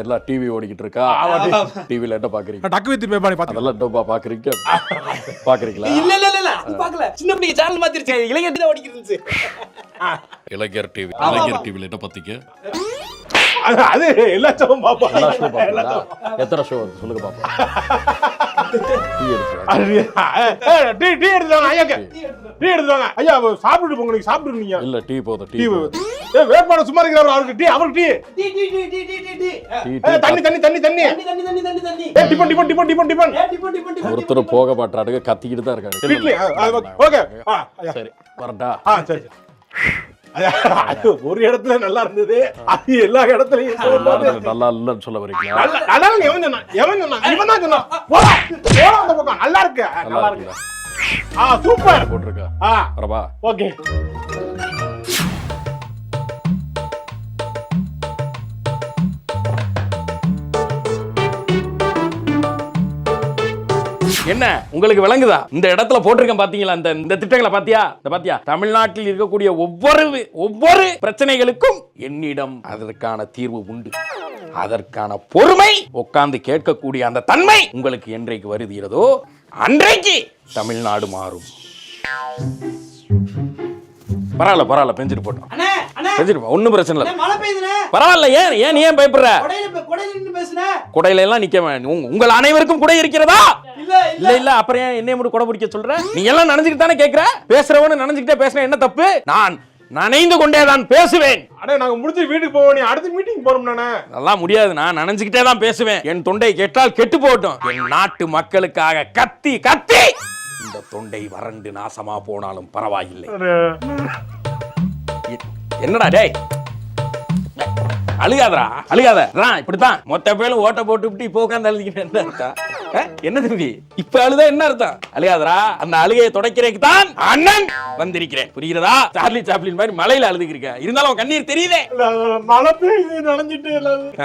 எல்லாம் டிவி ஓடிக்கிட்டு இருக்கா, டிவில என்ன பாக்குறீங்க? டக்கு வித் பேபானி பாத்து அதெல்லாம் டப்பா பாக்குறீங்க, பாக்குறீங்களா? இல்ல இல்ல இல்ல அது பார்க்கல. சின்ன பிள்ளைங்க சேனல் மாத்திருச்சு, இளைஞர் தான் ஓடிக்கிட்டு இருந்துச்சு. இளைஞர் டிவி, இளைஞர் டிவில என்ன பாத்தீங்க? அது எல்லா ஷோவும் பாப்பா. எல்லா ஷோ பாப்பீங்களா? எத்தனை ஷோ வருது சொல்லுங்க பாப்பா. டீ எடுத்துவாங்க ஐயாக்கு, டீ எடுத்துவாங்க ஐயா. சாப்பிட்டு போங்க, நீங்க சாப்பிட்டுருக்கீங்க. இல்ல டீ போதும், டீ. வேட்பாளர் சும்மா இருக்கிறாரு, அவருக்கு டீ, அவருக்கு tea. Tea tea tea tea tea tea tea. தண்ணி தண்ணி தண்ணி தண்ணி தண்ணி தண்ணி தண்ணி தண்ணி. Tiffin tiffin tiffin tiffin tiffin. Tiffin tiffin tiffin. ஒருத்தர் போக மாட்டாருங்க, கத்திக்கிட்டு தான் இருக்காங்க. இட்லி ஓகே. சரி வரட்டா? சரி. ஒரு இடத்துல நல்லா இருந்தது, அது எல்லா இடத்துலயும் நல்லா இல்லன்னு சொல்ல வரீங்களா? நல்லா எவன் சொன்னா? எவன் சொன்னா? இவன் தான் சொன்னான். போடா போடா அந்த பக்கம். நல்லா இருக்கு, நல்லா இருக்கு. சூப்பர் போட்டுருக்கா. வரவா? ஓகே. என்ன உங்களுக்கு விளங்குதா? இந்த இடத்துல போட்டிருக்கேன் பாத்தீங்களா? இந்த திட்டங்களை பாத்தியா? தமிழ்நாட்டில் இருக்கக்கூடிய ஒவ்வொரு பிரச்சனைகளுக்கும் என்னிடம் அதற்கான தீர்வு உண்டு. அதற்கான பொறுமை, உட்கார்ந்து கேட்கக்கூடிய அந்த தன்மை உங்களுக்கு என்றைக்கு வருகிறதோ அன்றைக்கு தமிழ்நாடு மாறும். பரவாயில்ல பெஞ்சிட்டு போட்டோம். ஒன்னும் பிரச்சனை இல்ல, மழை பெய்யுதுனே. பரவாயில்ல. ஏன் பயப்படுற? கொடையில நின்னு பேசுனே. கொடையில எல்லாம் நிக்க வேண்டாம். உங்கள் அனைவருக்கும் குடை இருக்கிறதா? இல்ல அப்புறம் ஏன் என்னைய மட்டும் கொடை பிடிக்க சொல்ற? நீ எல்லாம் நனைஞ்சுக்கிட்டு தானே கேக்குற? பேசுறவனு நனைஞ்சுக்கிட்டே பேசுன என்ன தப்பு? நான் நனைந்து கொண்டே தான் பேசுவேன். அடே நாங்க முடிச்சு வீட்டுக்கு போவோம், நீ அடுத்த மீட்டிங் போறோம். நானே அதெல்லாம் முடியாது, நான் நனைஞ்சுக்கிட்டே தான் பேசுவேன். என் தொண்டை கெட்டால் கெட்டு போகட்டும். என் நாட்டு மக்களுக்காக கத்தி கத்தி இந்த தொண்டை வறண்டு நாசமா போனாலும் பரவாயில்லை. என்னடா டேய், அழுகாத. இப்படித்தான் மொத்த பேரும் ஓட்ட போட்டு இப்போ உட்காந்து அழுதிக்கிட்டு என்ன தம்பி? இப்ப அழுதா என்ன அர்த்தம்? அழுகாதரா. அந்த அழுகையை துடைக்கிறதுக்கு தான் அண்ணன் வந்திருக்கிறேன். புரிகிறதா? சார்லி சாப்ளின் மாதிரி மலையில அழுதுக்கிறேன். இருந்தாலும் கண்ணீர் தெரியுதே. மழை பெய்யுது, நனைஞ்சிட்டு.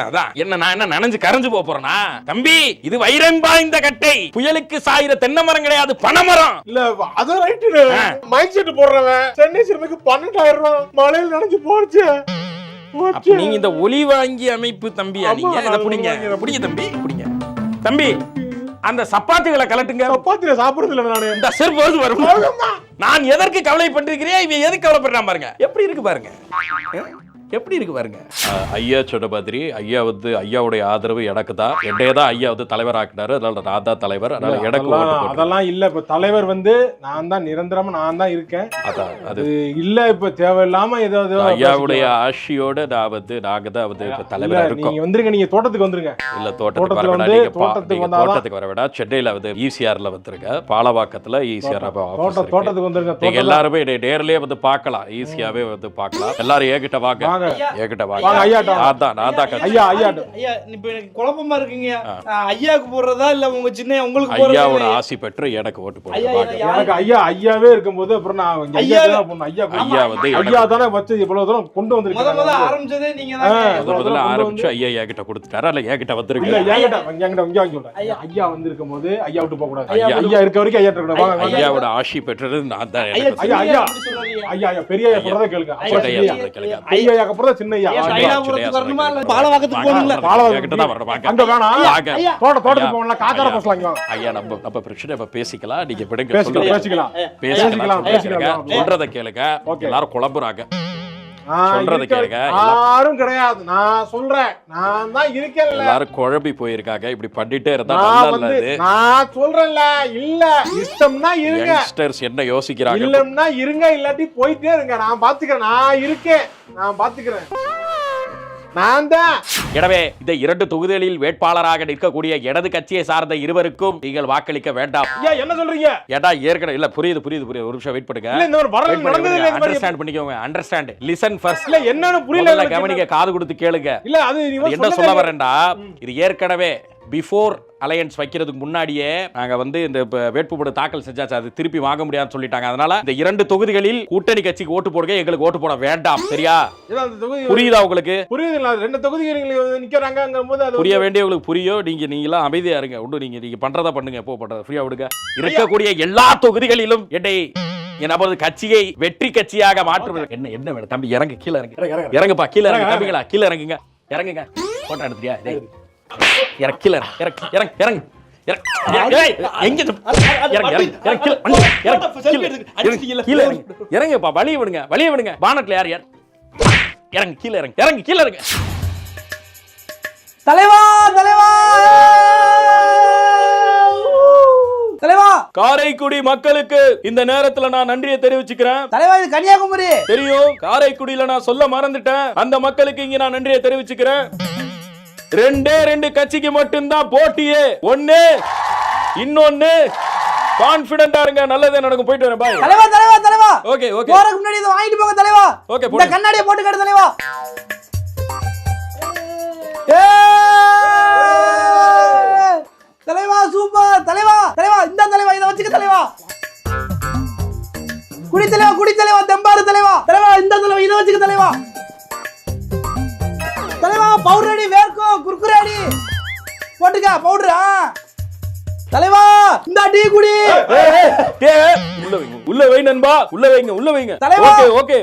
அதான் நான் என்ன நனைஞ்சு கரைஞ்சு போறேனா? தம்பி, இது வைரன் பாய்ந்த கட்டை. புயலுக்கு சாயிர தென்னை மரம் கிடையாது, பனைமரம். இல்ல அது ரைட்டு. மைக் செட் போடுறவன் சென்னை சிறுமைக்கு 12,000 ரூபாய் மழையில் நனைஞ்சு போச்சு. நீங்க இந்த ஒலி வாங்கி அமைப்பு தம்பியா? நீங்க இத புடிங்க தம்பி. அந்த சப்பாத்திகளை கலட்டுங்க. சப்பாத்தில சாப்பிடுறது இல்ல நானு. இந்த செருப்பு வரும். நான் எதற்கு கவலை பண்றேன், இவன் எதுக்கு கவலைப்படுறான் பாருங்க. எப்படி இருக்கு பாருங்க. ஐயா சொன்ன மாதிரி ஐயா ஐயாவுடைய ஆதரவு எனக்கு தான். என்னைய தான் ஐயா தலைவர் ஆக்கினாரு. அதனால நான் தான் தலைவர். அதனால எனக்கு அதெல்லாம் இல்ல. இப்ப தலைவர் நான் தான் நிரந்தரமா நான் தான் இருக்கேன். அது இல்ல. இப்ப தேவையில்லாம ஏதாவது ஐயாவுடைய ஆட்சியோட நாங்க தான் தலைவரா இருக்கோம். நீங்க வந்துருங்க, நீங்க தோட்டத்துக்கு வந்துருங்க. இல்ல தோட்டத்துக்கு வர வேண்டாம். சென்னையில ஈசிஆர்ல வந்துருங்க. பாலவாக்கத்துல ஈசிஆர் தோட்டத்துக்கு வந்துருங்க. நீங்க எல்லாருமே நேர்லயே பார்க்கலாம், ஈஸியாவே பார்க்கலாம். எல்லாரும் ஏகிட்ட வாங்க. குழப்பமா இருக்குங்க. ஐயாவுக்கு போடுறதா இல்ல உங்க சின்ன உங்களுக்கு போடுறதா? ஐயாவோட ஆசி பெற்று எனக்கு ஓட்டு போடுங்க. ஐயாவே இருக்கும்போது அப்புறம் நான் ஐயா தானே வச்சு இவ்வளவு தூரம் கொண்டு வந்திருக்கேன். முதல்ல ஆரம்பிச்சதே நீங்க தான். முதல்ல ஆரம்பிச்சு ஐயா கிட்ட கொடுத்துட்டாரா இல்ல என்கிட்ட வந்துருக்கு? ஐயா வந்து இருக்கும்போது ஐயா விட்டு போக கூடாது. ஐயா இருக்க வரைக்கும் ஐயா இருக்கணும். ஐயாவோட ஆசி பெற்றது நான் தான். ஐயா பெரிய ஐயா சொல்றத கேளுங்க. ஐயா அப்புறம் சின்ன ஐயா வரணுமா இல்ல பாலவாக்கத்துக்கு போணும்ல? பாலவாக்கத்துக்கு தான் வரணும். அங்க வேணாம். தோட்டத்துக்கு போகலாம். காக்கார பேசலாம். ஐயா நம்ம பிரச்சனை பேசிக்கலாம். நீங்க விடுங்க, பேசிக்கலாம். சொல்றத கேளுங்க. எல்லாரும் குழம்புறாங்க. சொல்றத கேளுங்க. யாரும் கிடையாது. நான் சொல்றேன், நான் தான் இருக்கேன். எல்லாரும் குழம்பி போயிருக்காங்க. இப்படி பண்ணிட்டே இருந்தா நல்லா இல்ல. நான் சொல்றேன்ல, இல்ல இஷ்டம்னா இருங்க. யங்ஸ்டர்ஸ் என்ன யோசிக்கிறாங்க? இல்லன்னா இருங்க, இல்லாட்டி போயிட்டே இருங்க. நான் பாத்துக்கிறேன். நான் இருக்கேன், நான் பாத்துக்கிறேன். எனவே இந்த 2 தொகுதிகளில் வேட்பாளராக நிற்கக்கூடிய இடது கட்சியை சார்ந்த இருவருக்கும் நீங்கள் வாக்களிக்க வேண்டாம். என்ன சொல்றீங்க? ஏடா ஏற்கனவே இல்ல, புரியுது. ஒரு நிமிஷம் வெயிட் பண்ணுங்க. அண்டர்ஸ்டாண்ட் பண்ணிக்கோங்க. Understand, listen first. இல்ல என்னன்னு புரியல, கவனிக்க, காது கொடுத்து கேளுங்க. இல்ல அது என்ன சொல்ல வரேன்டா, இது ஏற்கனவே பிஃபோர் அலையன்ஸ் வைக்கிறதுக்கு முன்னாடியே நாங்க இந்த வேட்புமனு தாக்கல் செஞ்சாச்சு. அது திருப்பி வாங்க முடியாதுன்னு சொல்லிட்டாங்க. அதனால இந்த 2 தொகுதிகளில் கூட்டணி கட்சிக்கு ஓட்டு போடுங்க, எங்களுக்கு ஓட்டு போட வேண்டாம். சரியா? புரியுதா உங்களுக்கு? புரியுது. 2 தொகுதிகள் நிக்கறாங்கங்கும்போது அது புரிய வேண்டியவங்களுக்கு புரியும். நீங்க அமைதியா இருங்க. நீங்க பண்றத பண்ணுங்க. எப்போ பண்றது ஃப்ரீயா விடுங்க. இருக்கக்கூடிய எல்லா தொகுதிகளிலும் என்னை என்ன போது கட்சியை வெற்றி கட்சியாக மாற்றுவது. என்ன வேணும் தம்பி? இறங்கு, கீழே இறங்கு. இறங்குப்பா, கீழே இறங்கு தம்பிங்களா, கீழே இறங்குங்க. இறங்குங்க. போட்டோ எடுத்துறியா? இறங்கு, கீழே இறங்கு. இறங்கு. இறங்குப்பா, வழிய விடுங்க. பானட்ல யார்? இறங்கு, கீழே இறங்கு. தலைவா காரைக்குடி மக்களுக்கு இந்த நேரத்துல நான் நன்றியை தெரிவிச்சுக்கிறேன். தலைவா, இது கன்னியாகுமரி தெரியும். காரைக்குடியில நான் சொல்ல மறந்துட்டேன். அந்த மக்களுக்கு இங்க நான் நன்றியை தெரிவிச்சுக்கிறேன். 2 கட்சிக்கு மட்டும்தான் போட்டியே. ஒண்ணு, இன்னொன்னு கான்ஃபிடென்ட்டா இருங்க, நல்லதே நடக்கும். போயிட்டு வரேன். பாய். தலைவா ஓகே. போறதுக்கு முன்னாடி இத வாங்கிட்டு போங்க தலைவா. ஓகே, இந்த கண்ணாடியை போட்டு காட்டு தலைவா. தலைவா சூப்பர். தலைவா இந்த தலைவா இத வச்சுக்க தலைவா. குடி தலைவா தெம்பாரு தலைவா. இந்த தலைவா இத வச்சுக்க தலைவா. தலைவா பவுடர் அடி, வேர்க்கோ குர்குரே அடி போட்டுக்க பவுடரா. தலைவா இந்த டீ குடி. உள்ள வை நண்பா, உள்ள வைங்க. தலைவா. ஓகே.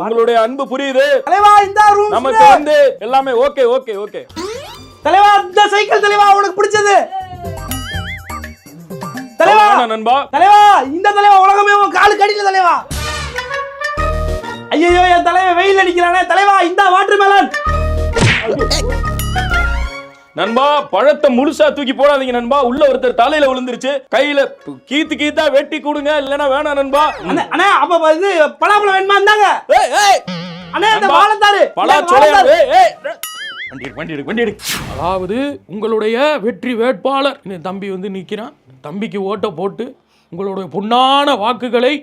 உங்களுடைய அன்பு புரியுது. தலைவா இந்த ரூம் நமக்கு வந்து எல்லாமே ஓகே. தலைவா இந்த சைக்கிள் தலைவா உனக்கு பிடிச்சது. தலைவா நண்பா, தலைவா இந்த தலைவா உலகமே உன் காலுக்கு அடியில தலைவா. ஐயோ என் தலைவன் வெயில் அடிக்கிறானே. தலைவா இந்த வாட்டர் மெலன். நண்பா, பழத்தை முழுசா தூக்கி போடாதீங்க நண்பா. உள்ள ஒருத்தர் தலையில விழுந்துருச்சு. கையில கீத்தா வெட்டி கொடுங்க, இல்லனா வேணாம் நண்பா. அண்ணா அப்ப இது பலாப்பழம் வேணுமா? இந்தாங்க. அண்ணா இந்த வாழைத்தாரு வண்டி எடு. அதாவது உங்களுடைய வெற்றி வேட்பாளர் இந்த தம்பி வந்து நிற்கிறான். தம்பிக்கு ஓட்டை போட்டு உங்களுடைய பொன்னான வாக்குகளை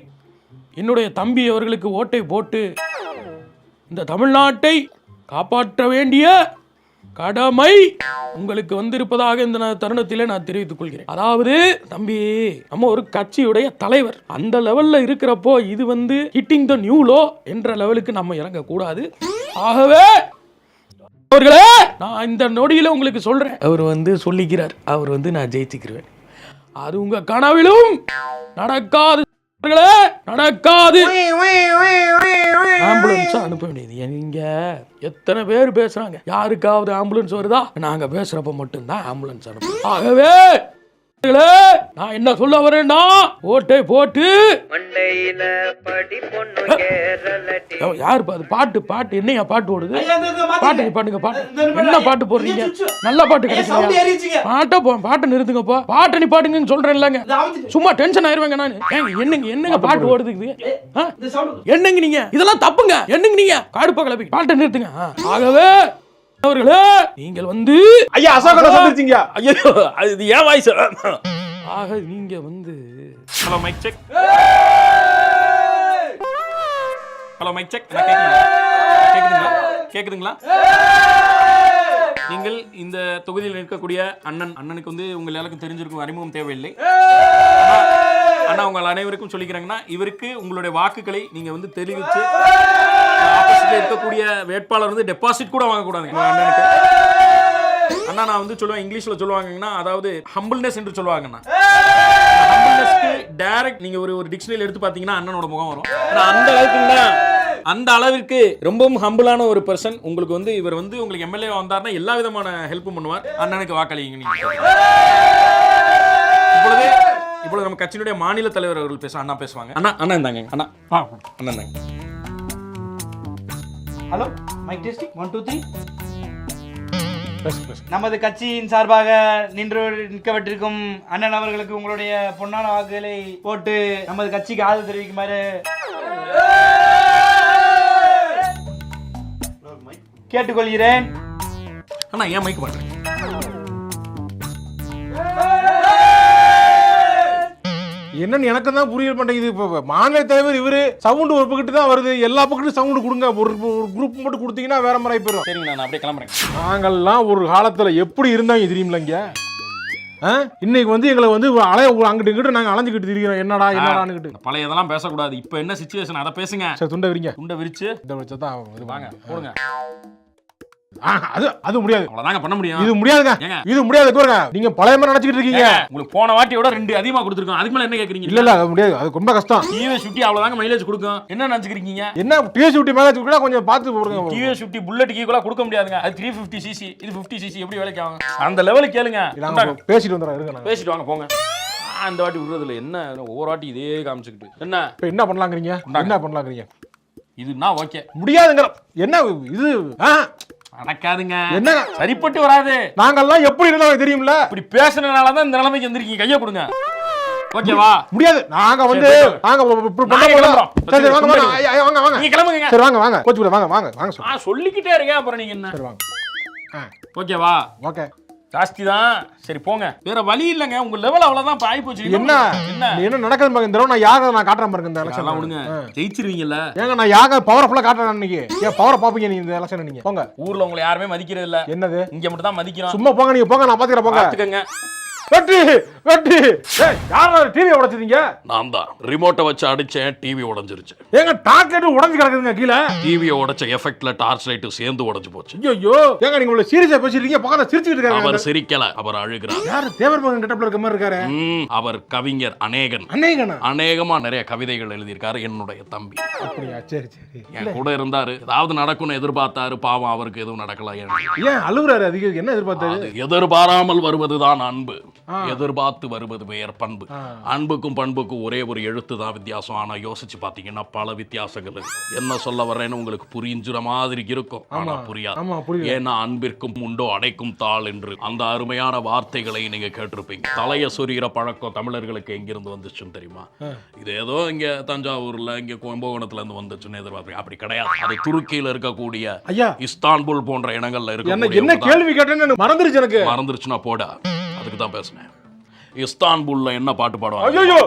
என்னுடைய தம்பி அவர்களுக்கு ஓட்டை போட்டு இந்த தமிழ்நாட்டை காப்பாற்ற வேண்டிய கடமை உங்களுக்கு வந்திருப்பதாக இந்த தருணத்திலே நான் தெரிவித்துக் கொள்கிறேன். அதாவது தம்பி, நம்ம ஒரு கட்சியுடைய தலைவர் அந்த லெவல்ல இருக்கிறப்போ இது வந்து ஹிட்டிங் த நியூ லோ என்ற லெவலுக்கு நம்ம இறங்க கூடாது. ஆகவே அவர்களே, நான் இந்த நொடியில உங்களுக்கு சொல்றேன், அவர் வந்து சொல்லிக்கிறார், அவர் வந்து நான் ஜெயிச்சுக்கிறேன். அது உங்க கனவிலும் நடக்காது, நடக்காது. ஆம்புலன்ஸ் அனுப்ப வேண்டியது. நீங்க எத்தனை பேர் பேசுறாங்க, யாருக்காவது ஆம்புலன்ஸ் வருதா? நாங்க பேசுறப்ப மட்டும்தான் ஆம்புலன்ஸ் அனுப்பும். ஆகவே நான் என்ன சொல்ல வரேன்னா, ஓட்டை போட்டு யாரு பாட்டு என்னையா பாட்டு ஓடுது? பாட்டுங்க என்ன பாட்டு போடுறீங்க? நல்ல பாட்டு கிடைக்கலையா? பாட்டை நிறுத்துங்கப்பா. பாட்டை நீ பாட்டுங்கன்னு சொல்றேன் இல்லங்க, சும்மா டென்ஷன் ஆயிருவாங்க. நான் என்னங்க பாட்டு ஓடுது? என்னங்க நீங்க இதெல்லாம் தப்புங்க. என்னங்க நீங்க காடுப்பா கிளப்பி பாட்டை நிறுத்துங்க. ஆகவே அவர்களே, நீங்கள் வந்து ஐயா அசோகனை சந்திச்சீங்க. ஐயோ அது ஏன் வாய்ஸ். ஆக நீங்க வந்து ஹலோ மைக் செக். கேக்குதுங்களா? நீங்கள் இந்த தொகுதியில் இருக்கக்கூடிய அண்ணனுக்கு வந்து உங்க எல்லாருக்கும் தெரிஞ்சிருக்கும், அறிமுகம் தேவையில்லை. அண்ணா உங்கள் அனைவருக்கும் சொல்லிக்கிறாங்கன்னா, இவருக்கு உங்களுடைய வாக்குகளை நீங்க வந்து தெரிவிச்சு ஆப்போசிட்ல இருக்கக்கூடிய வேட்பாளர் வந்து டெபாசிட் கூட வாங்க கூடாது அண்ணனுக்கு. அண்ணா நான் வந்து சொல்லுவேன், இங்கிலீஷ்ல சொல்லுவாங்கன்னா, அதாவது ஹம்பிள்னஸ் என்று சொல்லுவாங்கண்ணா. ஹம்பிள்னஸ்க்கு டைரக்ட் நீங்க ஒரு டிக்ஷனரியில் எடுத்து பாத்தீங்கன்னா அண்ணனோட முகம் வரும். அந்த அளவிற்கு ரொம்பவும் ஹம்பிளான ஒரு பர்சன். உங்களுக்கு வந்து இவர் வந்து உங்களுக்கு எம்எல்ஏ வந்தாருன்னா எல்லா விதமான ஹெல்ப்பும் பண்ணுவார். அண்ணனுக்கு வாக்களிங்க நீங்க. இப்பொழுது நம்ம கட்சியினுடைய மாநில தலைவர் அவர்கள் அண்ணா பேசுவாங்க. அண்ணா இந்தாங்க. அண்ணா இந்தாங்க. Hello, mike testing 1 2 3. நமது கட்சியின் சார்பாக நிற்கப்பட்டிருக்கும் அண்ணன் அவர்களுக்கு உங்களுடைய பொன்னான வாக்குகளை போட்டு நமது கட்சிக்கு ஆதரவு தெரிவிக்குமாறு கேட்டுக்கொள்கிறேன். அண்ணா ஏன் மைக் பண்றேன்? என்னன்னு எனக்கு தான் புரிய மாட்டேங்குது. இப்போ மாநில தலைவர் இவரு சவுண்ட் ஒரு பக்கத்து தான் வருது, எல்லா பக்கத்தும் சவுண்ட் கொடுங்க. ஒரு குரூப் மட்டும் கொடுத்தீங்கன்னா வேற மாதிரி போயிடும். சரிங்க, நான் அப்படியே கிளம்புறேன். நாங்கள்லாம் ஒரு காலத்துல எப்படி இருந்தாங்க தெரியுமில்லங்க. இன்னைக்கு வந்து எங்களை வந்து அங்கிட்டு இங்கிட்டு நாங்க அலைஞ்சுக்கிட்டு இருக்கிறோம். என்னடான்னு பழைய இதெல்லாம் பேசக்கூடாது. இப்போ என்ன சிச்சுவேஷன் அதை பேசுங்க. துண்டை விரிங்க. துண்டை விரிச்சு தான் வாங்க போடுங்க. அது முடியாது. அவ்வளவுதாங்க பண்ண முடியும். இது முடியாதுங்க. ஏங்க? இது முடியாது. பாருங்க, நீங்க பழைய மாதிரி நினைச்சிட்டு இருக்கீங்க. உங்களுக்கு போன வாட்டியோட 2 அதிகமா கொடுத்துருக்கோம். அதுக்கு மேல என்ன கேக்குறீங்க? இல்ல அது முடியாது. அது ரொம்ப கஷ்டம். டிவிஎஸ் 50 அவ்வளவுதாங்க மைலேஜ் கொடுக்கும். என்ன நினைச்சுக்கிறீங்க? என்ன டிவிஎஸ் 50 மேல கூட கொஞ்சம் பார்த்து போடுங்க. டிவிஎஸ் 50 புல்லட் ஈக்குவலா கொடுக்க முடியாதுங்க. அது 350 சிசி, இது 50 சிசி. எப்படி வேலைக்கு ஆகும்? அந்த லெவலுக்கு கேளுங்க. பேசிட்டு வந்துறேன். இருங்க, பேசிட்டு வாங்க போங்க. அந்த வாட்டி விடுறதுல என்ன, ஒவ்வொரு வாட்டி இதே காமிச்சுக்கிட்டு என்ன இப்ப என்ன பண்ணலாங்கிறீங்க? என்ன பண்ணலாங்கிறீங்க? இதுனா ஓகே. முடியாதுங்க. என்ன இது நடக்காதுங்க. என்ன சரிப்பட்டு வராது. நாங்கெல்லாம் எப்படி இருந்தாலும் தெரியும்ல. இப்படி பேசுனனால தான் இந்த நிலைமைக்கு வந்திருக்கீங்க. கையை கொடுங்க. ஓகேவா? முடியாது. நாங்க வந்து நாங்க பண்ண போறோம். சரி வாங்க வாங்க வாங்க. நீங்க கிளம்புங்க. சரி வாங்க வாங்க. கோச்சு வாங்க வாங்க வாங்க. சொல்லிக்கிட்டே இருக்கேன். அப்புறம் நீங்க என்ன? சரி வாங்க. ஓகேவா? ஓகே. ஜாஸ்தி தான். சரி போங்க. வேற வழி இல்லங்க. உங்க லெவல் அவ்வளவுதான் ஆயி போச்சு. என்ன என்ன நடக்குது பாருங்க. இந்த தடவை நான் யாக நான் காட்டுறேன் பாருங்க. இந்த எலெக்ஷன் விடுங்க. ஜெயிச்சிருவீங்கல்ல. ஏங்க நான் யாக பவர்ஃபுல்லா காட்டுறேன் இன்னைக்கு. ஏன் பவரை பாப்பீங்க நீங்க இந்த எலெக்ஷன்? நீங்க போங்க. ஊர்ல உங்களை யாருமே மதிக்கிறது இல்ல. என்னது? இங்க மட்டும் தான் மதிக்கிறோம். சும்மா போங்க. நீங்க போங்க. நான் பாத்துக்கறேன். போங்க. பாத்துக்கங்க. வெட்டி வெட்டி. ஏய் யாரா டிவி உடைச்சீங்க? நான் தான் ரிமோட்டை வச்சு அடிச்சேன். டிவி உடைஞ்சிருச்சு. ஏங்க டார்கெட் உடைஞ்சு கிடக்குதுங்க கீழ. டிவியை உடைச்ச எஃபெக்ட்ல டார்ச் லைட் சேர்ந்து உடைஞ்சு போச்சு. ஐயோ ஏங்க நீங்க இவ்வளவு சீரியஸா பேசிட்டீங்க. பக்கத்துல சிரிச்சிட்டு இருக்காங்க. அவர் சிரிக்கல. அவர் அழுகிறார். யாரு? தேவர் மகன் கெட்டப்ல இருக்க மாதிரி இருக்காரு. அவர் கவிஞர் அநேகன். அநேகனா? அநேகமா நிறைய கவிதைகள் எழுதியிருக்காரு. என்னுடைய தம்பி. அப்படியா? சரி சரி. என் கூட இருந்தாரு. ஏதாவது நடக்கும்னு எதிர்பார்த்தாரு. பாவம் அவருக்கு எதுவும் நடக்கல. ஏன் அழுகுறாரு? அதிகம் என்ன எதிர்பார்த்தாரு? எதிர்பாராமல் வருவதுதான் அன்பு. எதிர்பார்த்து வருவது வேற பண்பு. அன்புக்கும் பண்புக்கும் ஒரே ஒரு எழுத்து தான் வித்தியாசம். ஆனா யோசிச்சு பாத்தீங்கன்னா பல வித்தியாசங்கள் இருக்கு. என்ன சொல்ல வர்றேன்னு உங்களுக்கு புரிஞ்சுற மாதிரி இருக்கும். ஆனா புரியாது. ஏன்னா அன்பிற்கும் உண்டோ அடைக்கும் தாள் என்று அந்த அருமையான வார்த்தைகளை நீங்க கேட்டிருப்பீங்க. தலைய சொரிகிற பழக்கம் தமிழர்களுக்கு எங்கிருந்து வந்துச்சுன்னு தெரியுமா? இது ஏதோ இங்க தஞ்சாவூர்ல இங்க கும்பகோணத்துல இருந்து வந்துச்சுன்னு எதிர்பார்ப்பீங்க. அப்படி கிடையாது. அது துருக்கியில இருக்கக்கூடிய இஸ்தான்புல் போன்ற இடங்கள்ல இருக்கு. என்ன கேள்வி கேட்டேன்னு மறந்துருச்சு எனக்கு. மறந்துருச்சுன்னா போடா. அதுக்கு தான் பேசுனேன். இஸ்தான்புல்ல என்ன பாட்டு பாடுவாங்க? ஐயோ